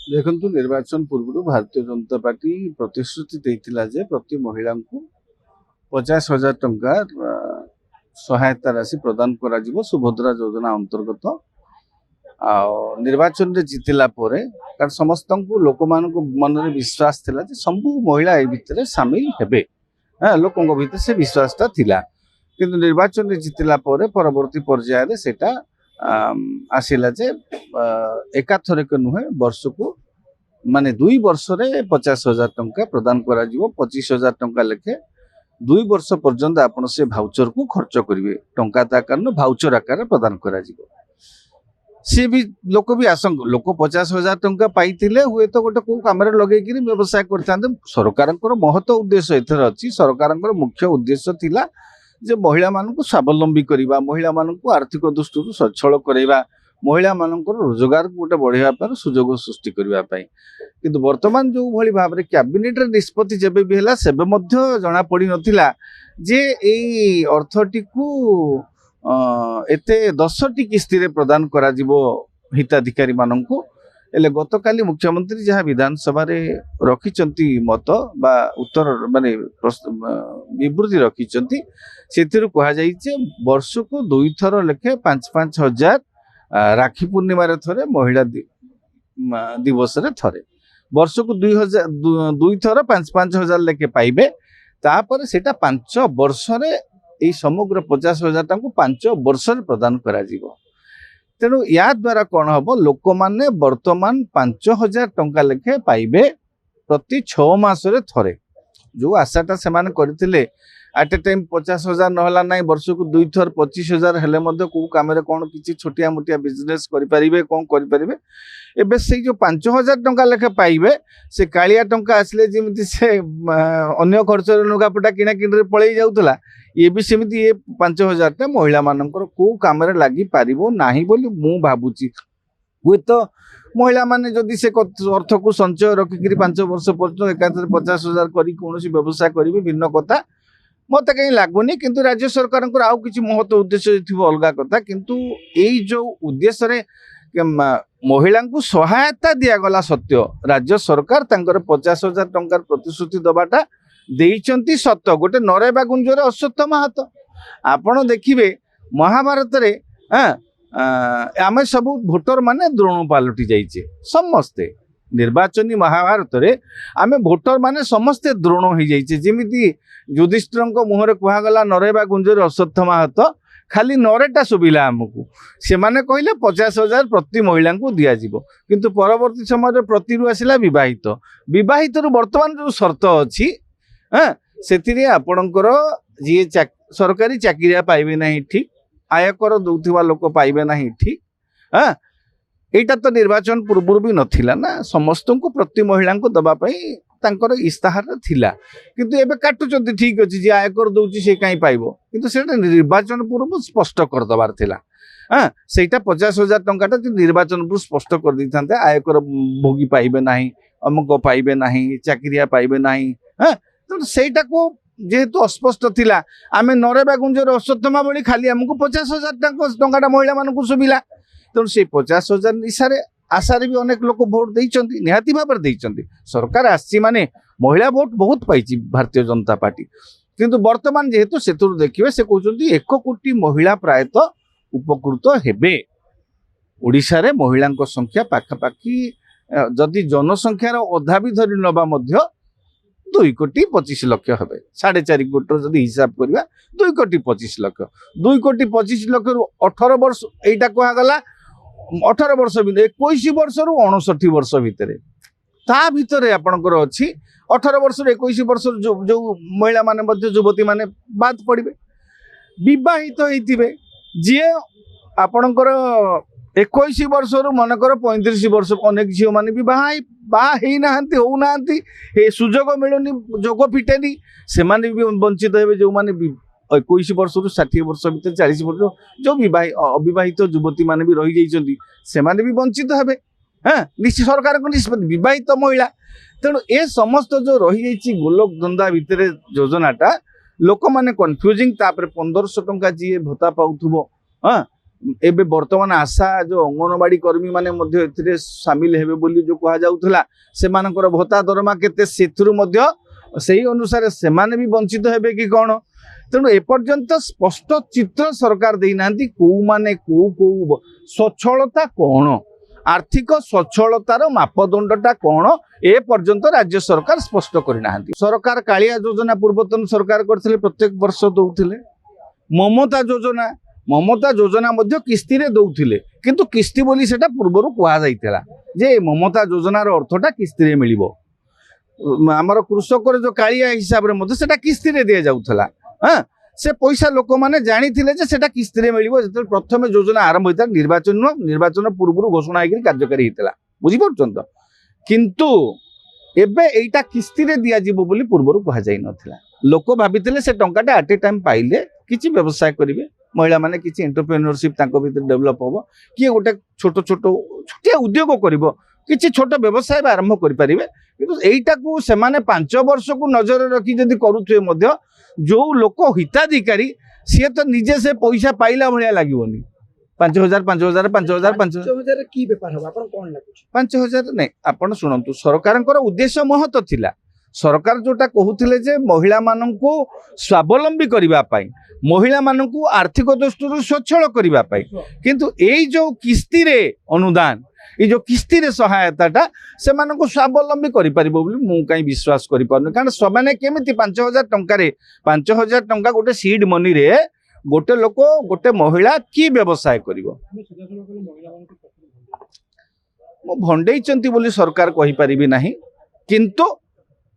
देखु निर्वाचन पूर्व भारतीय जनता पार्टी प्रतिश्रुति देता जे प्रति महिला को 50,000 टंका सहायता राशि प्रदान करा सुभद्रा योजना अंतर्गत निर्वाचन रे जितिला परे कारण समस्त को लोक मान मन में विश्वास थिला जे सब महिला ए भितर सामिल हेबे। लोक भितर से विश्वासटा थिला किंतु निर्वाचन रे जितिला परे परवर्ती पर्याय रे सेटा आसिला जे एकाथरक नुहे वर्ष को माने 2 वर्ष रे 50,000 टंका प्रदान करा 25,000 टंका लेखे 2 वर्ष पर्यंत आपण से भाउचर को खर्च करिवे टंका आकार भाउचर आकार प्रदान करा सी भी लोक भी आसंक लोक 50,000 टंका पाइथिले हुए तो गोटे को काम लगे व्यवसाय करते सरकार महत्व उद्देश्य एथर अच्छी सरकार मुख्य उद्देश्य थिला जे महिला मानक स्वावलंबी करवा महिला मानक आर्थिक दृष्टि सच्छल करवा महिला मानक रोजगार को गोटे बढ़ावा सुजोग सृष्टि करने किंतु वर्तमान जो भली भाव में कैबिनेट निष्पत्ति जब भी है सेबे जना पड़ी नथिला जे एई अर्थटी को एते 10टी किस्ती रे प्रदान करा जिवो हिताधिकारी माननकु एले गतकाली मुख्यमंत्री जहाँ विधानसभा रे रखिचंती मत बा उत्तर माने विवृत्ति रखिचंती सेथिरु कहा जाइछे वर्ष को 2 थर लेखे 5-5 हजार राखी पूर्णिमा रे थरे महिला दिवस रे थरे वर्ष को 2 थर 5-5 हजार लेखे पाइबे तापर सेटा 5 वर्ष रे এই সমগ্র 50,000 টাকা 5 বর্ষরে প্রদান করা যাব। তেণু या द्वारा कौन हम लोक माने वर्तमान 5,000 टंका लेखे पाइबे प्रति 6 मासरे थरे जो आशाटा से माने करथिले एट ए टाइम 50,000 नहला ना वर्ष को 2 थर 25,000 हेले मध्य को काम रे कौन किछि छोटिया मोटिया बिजनेस करि परिबे कोन करि परिबे एबे से जो 5,000 टंका लेखे पाइबे से कालिया टंका आसले जेमिति से अन्य खर्च नुगापटा किना किन रे पळै जाउतला ये भी सेमिति ये 5,000 टा महिला मानकर को काम रे लागि पारिबो नाही बोली मु भाबुची हुए तो महिला माने जदि से अर्थ को संचय रखिक 5 वर्ष पर्यंत एकाथरे 50,000 करी कोनोसी व्यवसाय करिवे भिन्न कथा मत कहीं लगुनि किंतु राज्य सरकार आउ किछि महत्व उद्देश्य थी अलग कथा किंतु यही जो उद्देश्य रे महिला को सहायता दिगला सत्य राज्य सरकार 50,000 टंकार प्रतिश्रुति दबाटा देइचंती सत्य गोटे नरेबा गुंजर अश्वत्थ महातो आपण देखिबे महाभारत रे आमे सब भोटर माने द्रोण पालटी जाइछे समस्ते निर्वाचनी महाभारत रे आमे भोटर माने समस्ते द्रोण हो जाइछे जेमिति युधिष्ठिर मुहरे कहगला नरेबा गुंजर अश्वत्थ महातो खाली नरेटा सुबिला आमको से माने कहले 50,000 प्रति महिला को दिया जिवो किंतु परवर्ती समय प्रति रु आसिला विवाहित विवाहित रु वर्तमान जो शर्त अछि से आपणकर जी सरकारी चाकरिया पाइबे नहीं ठीक आयकर दौथिबा लोक पाइबे नहीं ठीक एटा तो निर्वाचन पूर्व भी नथिला ना समस्त को प्रति महिला को दबा पई तांकर इस्ताहार थिला किंतु एबे काटुचंती ठीक अछि जे आयकर दउची से काई पाइबो किंतु सेटा निर्वाचन पूर्व स्पष्ट कर दबार थिला सेटा 50,000 टंकाटा निर्वाचन पूर्व स्पष्ट कर दैथांते आयकर भोगी पाइबे नाही अमुक पाइबे नाही चाकरिया पाइबे नाही तो सेटा को जेहेतु अस्पष्ट थिला आमे नरेबा गुंजर अश्वत्थमा बळी खाली हमको 50,000 टंकाटा महिला मानकु सुबिला तो से 50,000 निशारे आशारे भी अनेक लोक भोट देइचंती निहाती भाबर देइचंती सरकार आसी माने महिला भोट बहुत पाइची भारतीय जनता पार्टी किंतु वर्तमान जेहेतु सेतुर देखिबे से कहउचंती 1 कोटी महिला प्रायत उपकृत हेबे ओडिसा रे महिलांक संख्या पाखापाखी जदि जनसंख्यार अधा भी धरि नबा मध्य 2 कोटी 25 लक्ष हेबे 4.5 कोटी जदि हिसाब करबा 2 कोटी 25 लक्ष 2 कोटी 25 लक्ष रु 18 वर्ष एटा कहा गला 18 वर्ष भी 21 वर्ष रु 59 वर्ष भितर ता भितर आपणकर अछि 18 वर्ष रु 21 वर्ष जो महिला माने मध्य युवती माने बात पड़िबे विवाहित होइतिबे जे आपणकर 21 वर्ष रु मनकर 35 वर्ष अनेक झियो माने भी बाही नाहंती हो नाहंती हे सुजोग मिलुनी जोग फिटेनी से माने भी वंचित हेबे जो माने 21 वर्ष रु 60 वर्ष भीतर 40 वर्ष जो अविवाहित युवती माने भी रही जाइछंती से माने भी वंचित हेबे निश्चित सरकार को निष्पत्ति विवाहित महिला तेणु ए समस्त जो रही जाइछि गोलक धंदा भितर योजनाटा लोक माने कन्फ्यूजिंग तापर 1500 टंका जी भत्ता पाउथुबो एबे वर्तमान आशा जो अंगनवाड़ी कर्मी माने मध्य एथिरे शामिल हेबे बोली जो कहा जाउथला सेमानकर भत्ता दरमा केते सेथुरु मध्य सेही अनुसार सेमाने भी वंचित हेबे कि कोन तेणु एपर्यंत स्पष्ट चित्र सरकार देना कौ माने कौ स्वच्छलता कौन आर्थिक स्वच्छलतार मापदंडटा कौन ए पर्यंत राज्य सरकार स्पष्ट करना सरकार कालिया योजना पूर्वतन सरकार करथिले प्रत्येक वर्ष दौथिले ममता योजना मध्य किस्ती रे दौथिले किंतु किस्ती बोली सेटा पूर्वरु कुआ जाइतला जे ममता योजनार अर्थटा किस्ती रे मिलिबो आमर कृषक जो कालिया हिसाब रे मध्य सेटा किस्ती रे दिया जाउथला हाँ से पैसा लोक मैंने जानी सेटा किस्ती रे मिलिबो जते प्रथम योजना आरंभ होता निर्वाचन पूर्व घोषणा होकर कार्यकारी होता बुझीपार तो किंतु एबे एटा किस्ती रे दिया जीवो बोली पूर्व कह जाई नथिला लोक भाबिथिले से टंकाटा एट ए टाइम पाइले किछि व्यवसाय करिवे महिला माने किछि एंटरप्रेन्योरशिप तांको भीतर डेवलप होबो किए गोटे छोट छोट छोटिया उद्योग करिवो किछि छोट व्यवसाय आरंभ करि परिबे किंतु एइटा को सेमाने 5 वर्ष को नजर रखी जदि करूथुए मध्य जो लोक हिताधिकारी सी तो निजे से पैसा पाइला भाया लगे 5,000 5,000 5,000 5,000 की बेपार हो आपण कोन लागुछ 5,000 नहीं आपण सुनंतु सरकारଙ୍କର उद्देश्य महत थिला सरकार जोटा कहूथिले जे महिला माननकु स्वावलंबी करिबा पाई महिला माननकु आर्थिक दृष्टिରୁ सच्छल करिबा पाई किंतु एई जो किस्ती रे अनुदान ये जो किस्ती रे सहायताटा से माननकु स्वावलंबी करि परिबो बोली मु काई विश्वास करि पारन कारण समाने केमिति 5,000 टंका रे 5,000 टंका गोटे सीड मनी रे गोटे लोक गोटे महिला की व्यवसाय करिवो मो भंडेइचंती बोली सरकार कहि परिबी नाही किंतु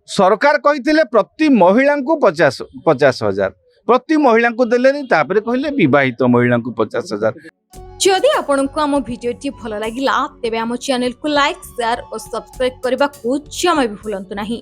सरकार कहिथिले प्रति महिला को 50,000 प्रति महिला को देले तापरे कहिले विवाहित महिला को 50,000 जदि आपंक आम भिडी भल लगा तेब आम चैनल को लाइक शेयर और सब्सक्राइब करने को जमा भी भूलु नहीं।